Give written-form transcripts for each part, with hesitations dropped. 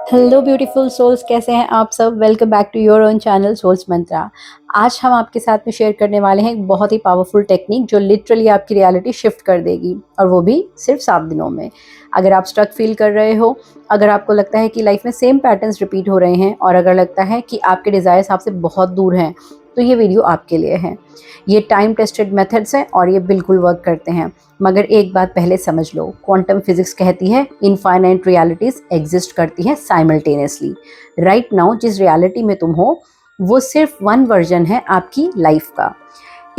Hello beautiful souls, कैसे हैं आप सब। Welcome back to your own channel Souls Mantra. आज हम आपके साथ में शेयर करने वाले हैं एक बहुत ही पावरफुल टेक्निक जो लिटरली आपकी रियलिटी शिफ्ट कर देगी, और वो भी सिर्फ 7 दिनों में। अगर आप स्ट्रक फील कर रहे हो, अगर आपको लगता है कि लाइफ में सेम पैटर्न्स रिपीट हो रहे हैं, और अगर लगता है कि आपके डिज़ायर्स आपसे बहुत दूर हैं, तो ये वीडियो आपके लिए है। ये टाइम टेस्टेड मेथड्स हैं और ये बिल्कुल वर्क करते हैं। मगर एक बात पहले समझ लो, क्वांटम फिजिक्स कहती है इनफाइनाइट रियलिटीज एग्जिस्ट करती हैं साइमल्टेनियसली। राइट नाउ जिस रियलिटी में तुम हो, वो सिर्फ वन वर्जन है आपकी लाइफ का।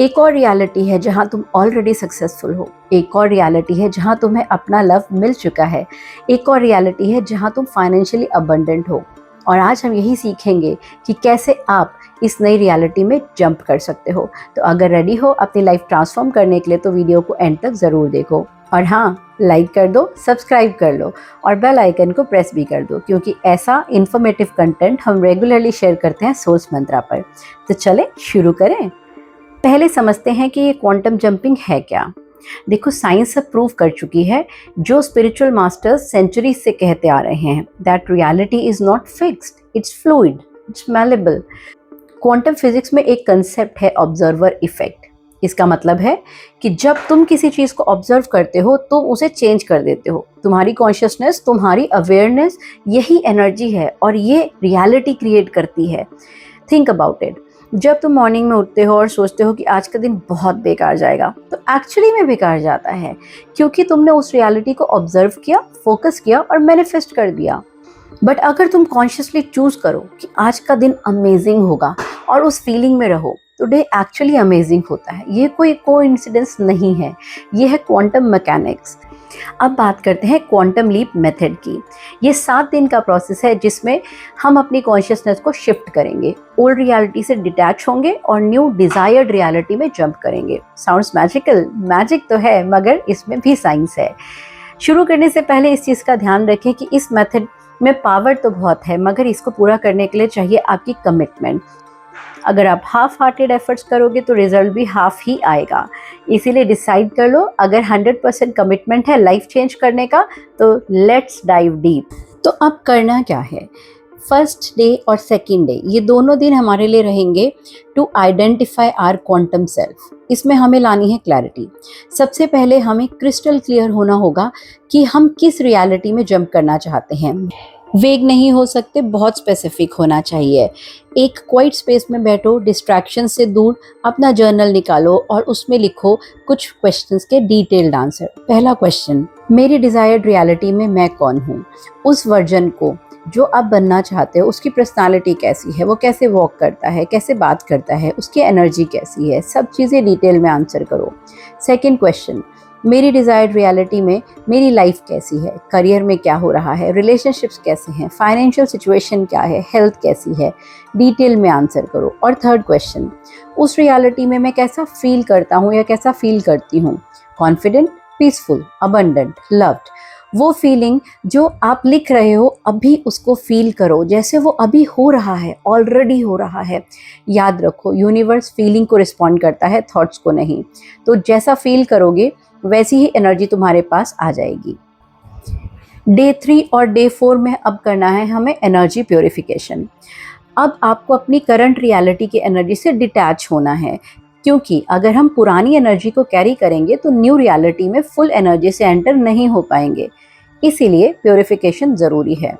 एक और रियलिटी है जहां तुम ऑलरेडी सक्सेसफुल हो। एक और रियलिटी है जहां तुम्हें अपना लव मिल चुका है। एक और रियलिटी है जहां तुम फाइनेंशियली अबंडेंट हो। और आज हम यही सीखेंगे कि कैसे आप इस नई रियलिटी में जंप कर सकते हो। तो अगर रेडी हो अपनी लाइफ ट्रांसफॉर्म करने के लिए, तो वीडियो को एंड तक ज़रूर देखो। और हाँ, लाइक कर दो, सब्सक्राइब कर लो और बेल आइकन को प्रेस भी कर दो, क्योंकि ऐसा इन्फॉर्मेटिव कंटेंट हम रेगुलरली शेयर करते हैं सोल्स मंत्रा पर। तो चले शुरू करें। पहले समझते हैं कि ये क्वांटम जंपिंग है क्या। देखो, साइंस अब प्रूव कर चुकी है, जो स्पिरिचुअल मास्टर्स सेंचुरी से कहते आ रहे हैं, that reality is not fixed, it's fluid, it's malleable. Quantum physics में एक कंसेप्ट है ऑब्जर्वर इफेक्ट। इसका मतलब है कि जब तुम किसी चीज़ को ऑब्जर्व करते हो तो उसे चेंज कर देते हो। तुम्हारी कॉन्शियसनेस, तुम्हारी अवेयरनेस, यही एनर्जी है और ये रियलिटी क्रिएट करती है। Think about it. जब तुम मॉर्निंग में उठते हो और सोचते हो कि आज का दिन बहुत बेकार जाएगा, तो एक्चुअली में बेकार जाता है, क्योंकि तुमने उस रियलिटी को ऑब्जर्व किया, फोकस किया और मैनिफेस्ट कर दिया। बट अगर तुम कॉन्शियसली चूज करो कि आज का दिन अमेजिंग होगा और उस फीलिंग में रहो, तो डे एक्चुअली अमेजिंग होता है। ये कोई कोइंसिडेंस नहीं है, ये है क्वांटम मैकेनिक्स। अब बात करते हैं क्वांटम लीप मेथड की। ये 7 दिन का प्रोसेस है जिसमें हम अपनी कॉन्शियसनेस को शिफ्ट करेंगे, ओल्ड रियलिटी से डिटैच होंगे और न्यू डिजायर्ड रियलिटी में जंप करेंगे। Sounds magical? मैजिक तो है, मगर इसमें भी साइंस है। शुरू करने से पहले इस चीज़ का ध्यान रखें कि इस मेथड में पावर तो बहुत है, मगर इसको पूरा करने के लिए चाहिए आपकी कमिटमेंट। अगर आप हाफ हार्टेड एफर्ट्स करोगे तो रिजल्ट भी हाफ ही आएगा। इसीलिए डिसाइड कर लो, अगर 100% कमिटमेंट है लाइफ चेंज करने का, तो लेट्स डाइव डीप। तो अब करना क्या है? फर्स्ट डे और सेकेंड डे, ये दोनों दिन हमारे लिए रहेंगे to identify our quantum self. इसमें हमें लानी है क्लैरिटी। सबसे पहले हमें क्रिस्टल क्लियर होना होगा कि हम किस रियलिटी में जंप करना चाहते हैं। वेग नहीं हो सकते, बहुत स्पेसिफिक होना चाहिए। एक क्वाइट स्पेस में बैठो, डिस्ट्रैक्शन से दूर, अपना जर्नल निकालो और उसमें लिखो कुछ क्वेश्चंस के डिटेल्ड आंसर। पहला क्वेश्चन, मेरी डिजायर्ड रियलिटी में मैं कौन हूँ? उस वर्जन को जो आप बनना चाहते हो, उसकी पर्सनालिटी कैसी है, वो कैसे वॉक करता है, कैसे बात करता है, उसकी एनर्जी कैसी है, सब चीज़ें डिटेल में आंसर करो। सेकेंड क्वेश्चन, मेरी डिज़ायर्ड रियलिटी में मेरी लाइफ कैसी है, करियर में क्या हो रहा है, रिलेशनशिप्स कैसे हैं, फाइनेंशियल सिचुएशन क्या है, हेल्थ कैसी है, डिटेल में आंसर करो। और थर्ड क्वेश्चन, उस रियलिटी में मैं कैसा फील करता हूँ या कैसा फील करती हूँ? Confident, peaceful, abundant, loved. वो फीलिंग जो आप लिख रहे हो, अभी उसको फील करो जैसे वो अभी हो रहा है, ऑलरेडी हो रहा है। याद रखो, यूनिवर्स फीलिंग को रिस्पॉन्ड करता है, थॉट्स को नहीं। तो जैसा फील करोगे वैसी ही एनर्जी तुम्हारे पास आ जाएगी। डे 3 और डे 4 में अब करना है हमें एनर्जी प्योरिफिकेशन। अब आपको अपनी करंट रियलिटी की एनर्जी से डिटैच होना है, क्योंकि अगर हम पुरानी एनर्जी को कैरी करेंगे तो न्यू रियलिटी में फुल एनर्जी से एंटर नहीं हो पाएंगे। इसीलिए प्योरिफिकेशन ज़रूरी है।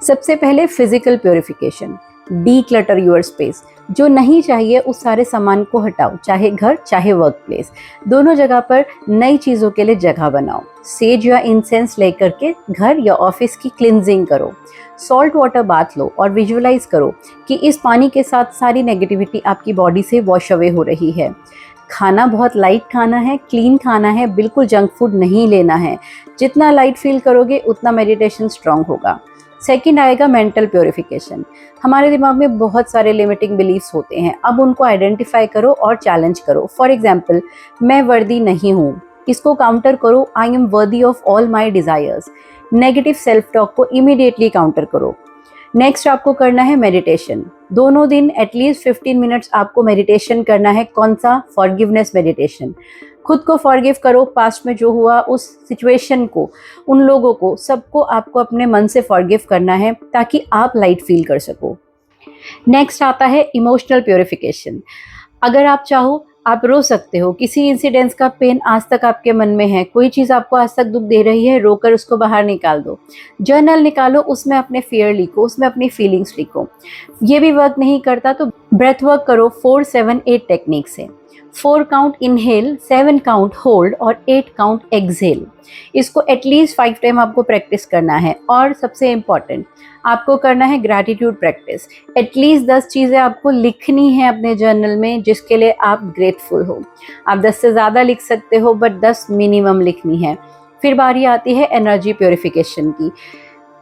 सबसे पहले physical purification. Declutter your space. जो नहीं चाहिए उस सारे सामान को हटाओ, चाहे घर चाहे वर्क प्लेस, दोनों जगह पर नई चीज़ों के लिए जगह बनाओ। सेज या इंसेंस लेकर के घर या ऑफिस की क्लिनजिंग करो। सॉल्ट वाटर बाथ लो और विजुअलाइज करो कि इस पानी के साथ सारी नेगेटिविटी आपकी बॉडी से वॉश अवे हो रही है। खाना बहुत लाइट खाना है, क्लीन खाना है, बिल्कुल जंक फूड नहीं लेना है। जितना लाइट फील करोगे उतना मेडिटेशन स्ट्रांग होगा। सेकंड आएगा मेंटल प्योरिफिकेशन। हमारे दिमाग में बहुत सारे लिमिटिंग बिलीफ्स होते हैं, अब उनको आइडेंटिफाई करो और चैलेंज करो। फॉर एग्जाम्पल, मैं वर्दी नहीं हूँ, इसको काउंटर करो, I am worthy of all my desires. Negative self talk को इमीडिएटली काउंटर करो। नेक्स्ट आपको करना है मेडिटेशन। दोनों दिन एटलीस्ट 15 मिनट्स आपको मेडिटेशन करना है। कौन सा? Forgiveness meditation. खुद को फॉरगिव करो, पास्ट में जो हुआ उस सिचुएशन को, उन लोगों को, सबको आपको अपने मन से फॉरगिव करना है ताकि आप लाइट फील कर सको। नेक्स्ट आता है इमोशनल प्योरिफिकेशन। अगर आप चाहो आप रो सकते हो, किसी इंसिडेंट्स का पेन आज तक आपके मन में है, कोई चीज़ आपको आज तक दुख दे रही है, रोकर उसको बाहर निकाल दो, जर्नल निकालो, उसमें अपने फियर लिखो, उसमें अपनी फीलिंग्स लिखो। ये भी वर्क नहीं करता तो ब्रेथ वर्क करो 4-7-8 टेक्निक से। 4 काउंट इनहेल, 7 काउंट होल्ड और 8 काउंट एक्सहेल। इसको एटलीस्ट 5 टाइम आपको प्रैक्टिस करना है। और सबसे इम्पॉर्टेंट आपको करना है ग्रैटिट्यूड प्रैक्टिस। एटलीस्ट 10 चीज़ें आपको लिखनी है अपने जर्नल में जिसके लिए आप ग्रेटफुल हो। आप 10 से ज़्यादा लिख सकते हो बट 10 मिनिमम लिखनी है। फिर बारी आती है एनर्जी प्योरिफिकेशन की।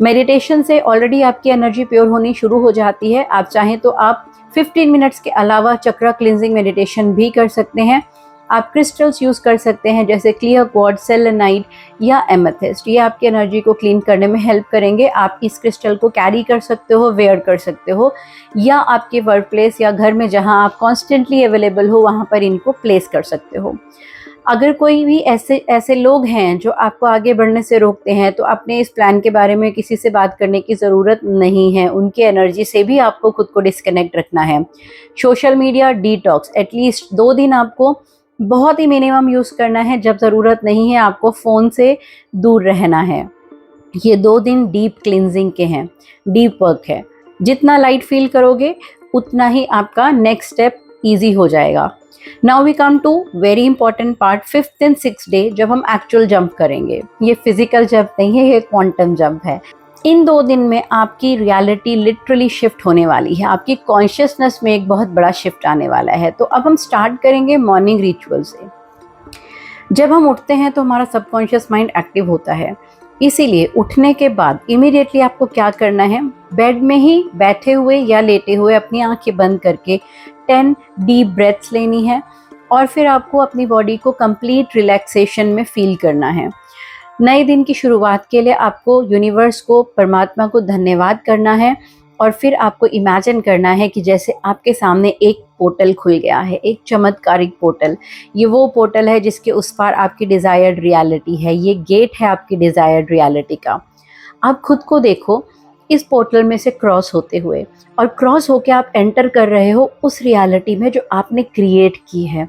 मेडिटेशन से ऑलरेडी आपकी एनर्जी प्योर होनी शुरू हो जाती है। आप चाहें तो आप 15 मिनट्स के अलावा चक्रा क्लिनजिंग मेडिटेशन भी कर सकते हैं। आप क्रिस्टल्स यूज़ कर सकते हैं जैसे क्लियर क्वार्ट्ज, सेलेनाइट या एमेथिस्ट। ये आपकी एनर्जी को क्लीन करने में हेल्प करेंगे। आप इस क्रिस्टल को कैरी कर सकते हो, वेयर कर सकते हो, या आपके वर्क प्लेस या घर में जहां आप कॉन्स्टेंटली अवेलेबल हो वहां पर इनको प्लेस कर सकते हो। अगर कोई भी ऐसे लोग हैं जो आपको आगे बढ़ने से रोकते हैं तो अपने इस प्लान के बारे में किसी से बात करने की ज़रूरत नहीं है। उनकी एनर्जी से भी आपको खुद को डिस्कनेक्ट रखना है। सोशल मीडिया डिटॉक्स एटलीस्ट 2 दिन आपको बहुत ही मिनिमम यूज़ करना है। जब ज़रूरत नहीं है आपको फ़ोन से दूर रहना है। ये 2 दिन डीप क्लिनजिंग के हैं, डीप वर्क है। जितना लाइट फील करोगे उतना ही आपका नेक्स्ट स्टेप ईजी हो जाएगा। Now we come to very important part, 5th and 6th day जब हम एक्चुअल जंप करेंगे। ये फिजिकल जंप नहीं है, ये क्वांटम जंप है। इन 2 दिन में आपकी रियलिटी लिटरली शिफ्ट होने वाली है। आपकी कॉन्शियसनेस में एक बहुत बड़ा शिफ्ट आने वाला है। तो अब हम स्टार्ट करेंगे मॉर्निंग रिचुअल से। जब हम उठते हैं तो हमारा सबकॉन्शियस माइंड एक्टिव होता है, इसीलिए उठने के बाद इमीडिएटली आपको क्या करना है, बेड में ही बैठे हुए या लेटे हुए अपनी आंखें बंद करके 10 डीप ब्रेथ्स लेनी है और फिर आपको अपनी बॉडी को कंप्लीट रिलैक्सेशन में फील करना है। नए दिन की शुरुआत के लिए आपको यूनिवर्स को, परमात्मा को धन्यवाद करना है और फिर आपको इमेजिन करना है कि जैसे आपके सामने एक पोर्टल खुल गया है, एक चमत्कारिक पोर्टल। ये वो पोर्टल है जिसके उस पार आपकी डिज़ायर्ड रियलिटी है। ये गेट है आपकी डिज़ायर्ड रियलिटी का। आप खुद को देखो इस पोर्टल में से क्रॉस होते हुए, और क्रॉस होके आप एंटर कर रहे हो उस रियलिटी में जो आपने क्रिएट की है।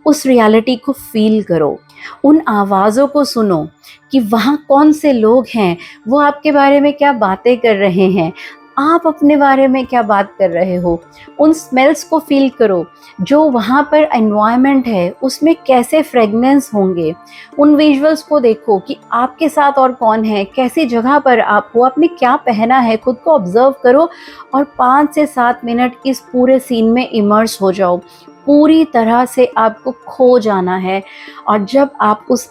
उस रियलिटी को फील करो, उन आवाज़ों को सुनो कि वहाँ कौन से लोग हैं, वो आपके बारे में क्या बातें कर रहे हैं, आप अपने बारे में क्या बात कर रहे हो। उन स्मेल्स को फील करो जो वहाँ पर एनवायरनमेंट है उसमें कैसे फ्रेगनेंस होंगे। उन विजुअल्स को देखो कि आपके साथ और कौन है, कैसी जगह पर आप हो, आपने क्या पहना है। खुद को ऑब्जर्व करो और 5 से 7 मिनट इस पूरे सीन में इमर्स हो जाओ। पूरी तरह से आपको खो जाना है। और जब आप उस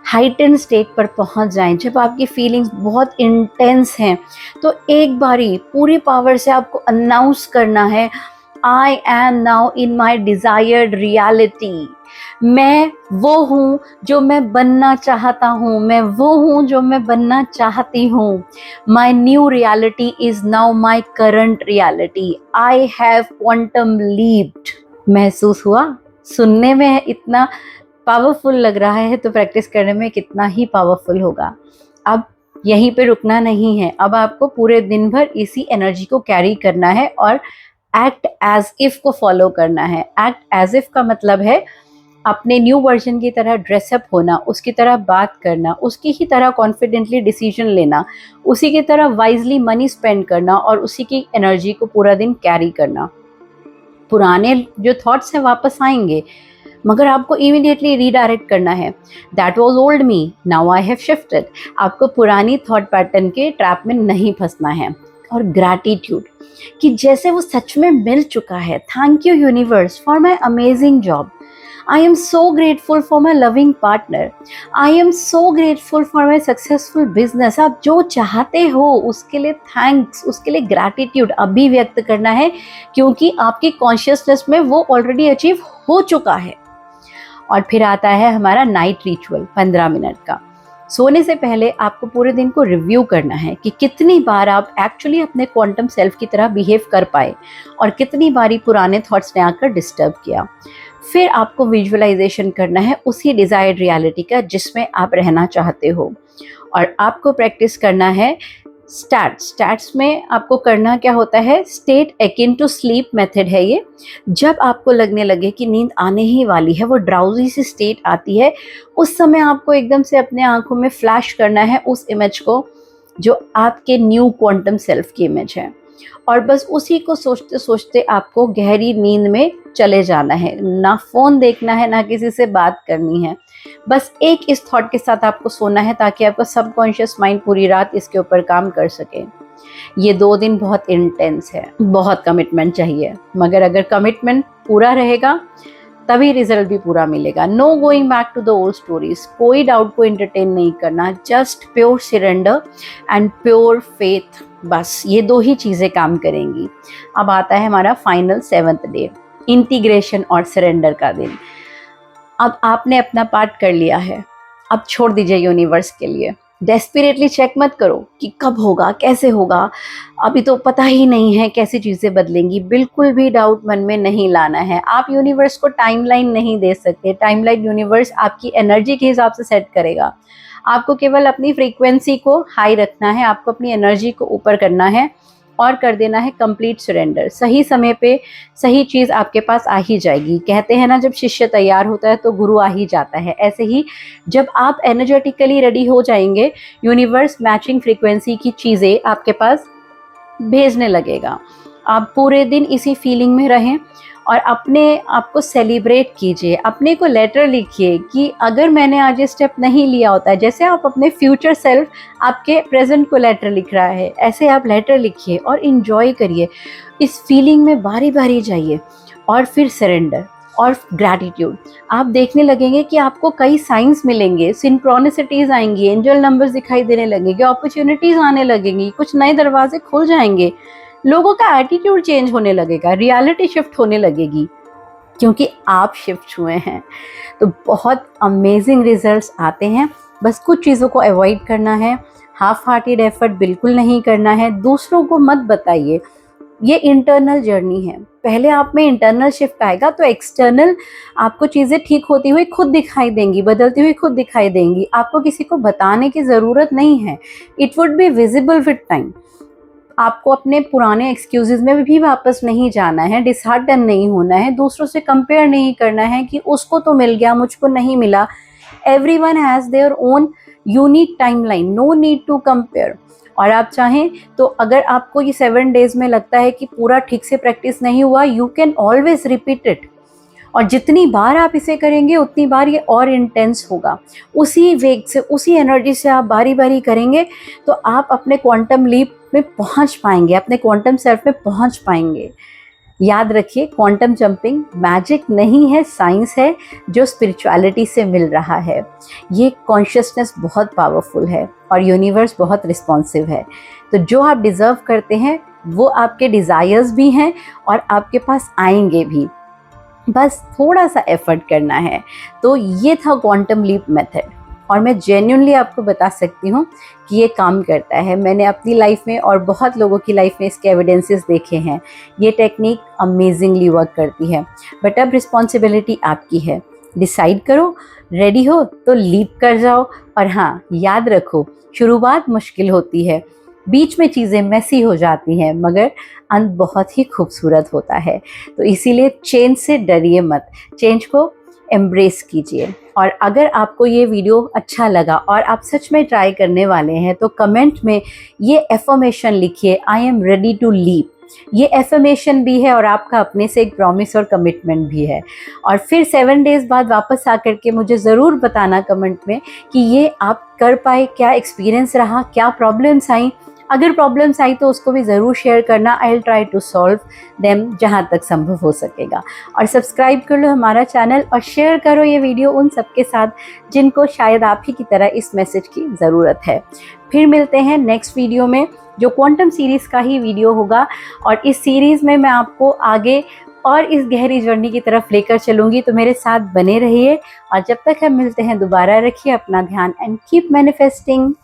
हाइटेंड स्टेट पर पहुंच जाएं, जब आपकी फीलिंग्स बहुत इंटेंस हैं, तो एक बारी पूरी पावर से आपको अनाउंस करना है, I am now in my desired reality. मैं वो हूँ जो मैं बनना चाहता हूँ, मैं वो हूँ जो मैं बनना चाहती हूँ। My new reality is now my current reality. I have quantum leaped. महसूस हुआ? सुनने में इतना पावरफुल लग रहा है तो प्रैक्टिस करने में कितना ही पावरफुल होगा। अब यहीं पे रुकना नहीं है, अब आपको पूरे दिन भर इसी एनर्जी को कैरी करना है और एक्ट एज इफ को फॉलो करना है। एक्ट एज इफ का मतलब है अपने न्यू वर्जन की तरह ड्रेसअप होना, उसकी तरह बात करना, उसकी ही तरह कॉन्फिडेंटली डिसीजन लेना, उसी की तरह वाइजली मनी स्पेंड करना और उसी की एनर्जी को पूरा दिन कैरी करना। पुराने जो थॉट्स हैं वापस आएंगे, मगर आपको इमीडिएटली रीडायरेक्ट करना है। That was old me, now I have shifted. आपको पुरानी थॉट पैटर्न के ट्रैप में नहीं फंसना है। और ग्रैटिट्यूड कि जैसे वो सच में मिल चुका है। Thank you universe for my amazing job. I am so grateful for my loving partner. I am so grateful for my successful business. आप जो चाहते हो उसके लिए थैंक्स, उसके लिए ग्रैटिट्यूड अभी व्यक्त करना है, क्योंकि आपकी कॉन्शियसनेस में वो ऑलरेडी अचीव हो चुका है। और फिर आता है हमारा नाइट रिचुअल 15 मिनट का। सोने से पहले आपको पूरे दिन को रिव्यू करना है कि कितनी बार आप एक्चुअली अपने क्वांटम सेल्फ की तरह बिहेव कर पाए और कितनी बारी पुराने थॉट्स ने आकर डिस्टर्ब किया। फिर आपको विजुअलाइजेशन करना है उसी डिजायर्ड रियलिटी का जिसमें आप रहना चाहते हो। और आपको प्रैक्टिस करना है स्टैट्स में आपको करना क्या होता है, state akin to sleep method है ये। जब आपको लगने लगे कि नींद आने ही वाली है, वो ड्राउजी सी स्टेट आती है, उस समय आपको एकदम से अपने आंखों में फ्लैश करना है उस इमेज को जो आपके न्यू क्वांटम सेल्फ की इमेज है, और बस उसी को सोचते सोचते आपको गहरी नींद में चले जाना है। ना फ़ोन देखना है, ना किसी से बात करनी है, बस एक इस थॉट के साथ आपको सोना है ताकि आपका सबकॉन्शियस माइंड पूरी रात इसके ऊपर काम कर सके। ये 2 दिन बहुत इंटेंस है, बहुत कमिटमेंट चाहिए, मगर अगर कमिटमेंट पूरा रहेगा तभी रिजल्ट भी पूरा मिलेगा। No going back to the old stories, कोई डाउट को एंटरटेन नहीं करना, just pure surrender and pure faith, बस ये 2 ही चीज़ें काम करेंगी। अब आता है हमारा फाइनल 7th डे, इंटीग्रेशन और सरेंडर का दिन। अब आपने अपना पार्ट कर लिया है, अब छोड़ दीजिए यूनिवर्स के लिए। डेस्परेटली चेक मत करो कि कब होगा, कैसे होगा, अभी तो पता ही नहीं है कैसी चीज़ें बदलेंगी। बिल्कुल भी डाउट मन में नहीं लाना है। आप यूनिवर्स को टाइमलाइन नहीं दे सकते। टाइमलाइन यूनिवर्स आपकी एनर्जी के हिसाब से सेट करेगा। आपको केवल अपनी फ्रीक्वेंसी को हाई रखना है, आपको अपनी एनर्जी को ऊपर करना है और कर देना है कंप्लीट सरेंडर। सही समय पे सही चीज़ आपके पास आ ही जाएगी। कहते हैं ना, जब शिष्य तैयार होता है तो गुरु आ ही जाता है। ऐसे ही जब आप एनर्जेटिकली रेडी हो जाएंगे, यूनिवर्स मैचिंग फ्रीक्वेंसी की चीज़ें आपके पास भेजने लगेगा। आप पूरे दिन इसी फीलिंग में रहें और अपने आप को सेलिब्रेट कीजिए। अपने को लेटर लिखिए कि अगर मैंने आज ये स्टेप नहीं लिया होता है, जैसे आप अपने फ्यूचर सेल्फ आपके प्रेजेंट को लेटर लिख रहा है, ऐसे आप लेटर लिखिए और इन्जॉय करिए। इस फीलिंग में बारी बारी जाइए और फिर सरेंडर और ग्रैटिट्यूड। आप देखने लगेंगे कि आपको कई साइंस मिलेंगे, सिंक्रोनिसिटीज़ आएंगी, एंजल नंबर्स दिखाई देने लगेंगे, अपॉर्चुनिटीज़ आने लगेंगी, कुछ नए दरवाजे खुल जाएंगे, लोगों का एटीट्यूड चेंज होने लगेगा, रियलिटी शिफ्ट होने लगेगी, क्योंकि आप शिफ्ट हुए हैं। तो बहुत अमेजिंग रिजल्ट्स आते हैं। बस कुछ चीज़ों को अवॉइड करना है, हाफ हार्टेड एफर्ट बिल्कुल नहीं करना है, दूसरों को मत बताइए। ये इंटरनल जर्नी है, पहले आप में इंटरनल शिफ्ट आएगा तो एक्सटर्नल आपको चीज़ें ठीक होती हुई खुद दिखाई देंगी, बदलती हुई खुद दिखाई देंगी। आपको किसी को बताने की ज़रूरत नहीं है। It would be visible with time. आपको अपने पुराने एक्सक्यूजेज में भी वापस नहीं जाना है, डिसहार्टन नहीं होना है, दूसरों से कंपेयर नहीं करना है कि उसको तो मिल गया मुझको नहीं मिला। Everyone has their own unique timeline, no need to compare. और आप चाहें तो अगर आपको ये 7 डेज में लगता है कि पूरा ठीक से प्रैक्टिस नहीं हुआ, you can always repeat it. और जितनी बार आप इसे करेंगे उतनी बार ये और इंटेंस होगा। उसी वेग से, उसी एनर्जी से आप बारी बारी करेंगे तो आप अपने क्वांटम लीप में पहुंच पाएंगे, अपने क्वांटम सेल्फ में पहुंच पाएंगे। याद रखिए, क्वांटम जंपिंग मैजिक नहीं है, साइंस है जो स्पिरिचुअलिटी से मिल रहा है। ये कॉन्शियसनेस बहुत पावरफुल है और यूनिवर्स बहुत रिस्पॉन्सिव है। तो जो आप डिज़र्व करते हैं वो आपके डिज़ायर्स भी हैं और आपके पास आएंगे भी, बस थोड़ा सा एफर्ट करना है। तो ये था क्वांटम लीप मेथड और मैं जेन्युइनली आपको बता सकती हूँ कि ये काम करता है। मैंने अपनी लाइफ में और बहुत लोगों की लाइफ में इसके एविडेंसेस देखे हैं। ये टेक्निक अमेजिंगली वर्क करती है। बट अब रिस्पॉन्सिबिलिटी आपकी है। डिसाइड करो, रेडी हो तो लीप कर जाओ। और हाँ, याद रखो, शुरुआत मुश्किल होती है, बीच में चीज़ें मैसी हो जाती हैं, मगर अंत बहुत ही खूबसूरत होता है। तो इसीलिए चेंज से डरिए मत, चेंज को एम्ब्रेस कीजिए। और अगर आपको ये वीडियो अच्छा लगा और आप सच में ट्राई करने वाले हैं तो कमेंट में ये एफर्मेशन लिखिए, I am ready to leap. ये एफर्मेशन भी है और आपका अपने से एक प्रॉमिस और कमिटमेंट भी है। और फिर 7 डेज बाद वापस आकर के मुझे ज़रूर बताना कमेंट में कि ये आप कर पाए, क्या एक्सपीरियंस रहा, क्या प्रॉब्लम्स आई। अगर प्रॉब्लम्स आई तो उसको भी ज़रूर शेयर करना। I will try to solve them जहाँ तक संभव हो सकेगा। और सब्सक्राइब कर लो हमारा चैनल और शेयर करो ये वीडियो उन सबके साथ जिनको शायद आप ही की तरह इस मैसेज की ज़रूरत है। फिर मिलते हैं नेक्स्ट वीडियो में, जो क्वांटम सीरीज़ का ही वीडियो होगा। और इस सीरीज़ में मैं आपको आगे और इस गहरी जर्नी की तरफ लेकर चलूंगी, तो मेरे साथ बने रहिए। और जब तक हम मिलते हैं दोबारा, रखिए अपना ध्यान एंड कीप मैनिफेस्टिंग।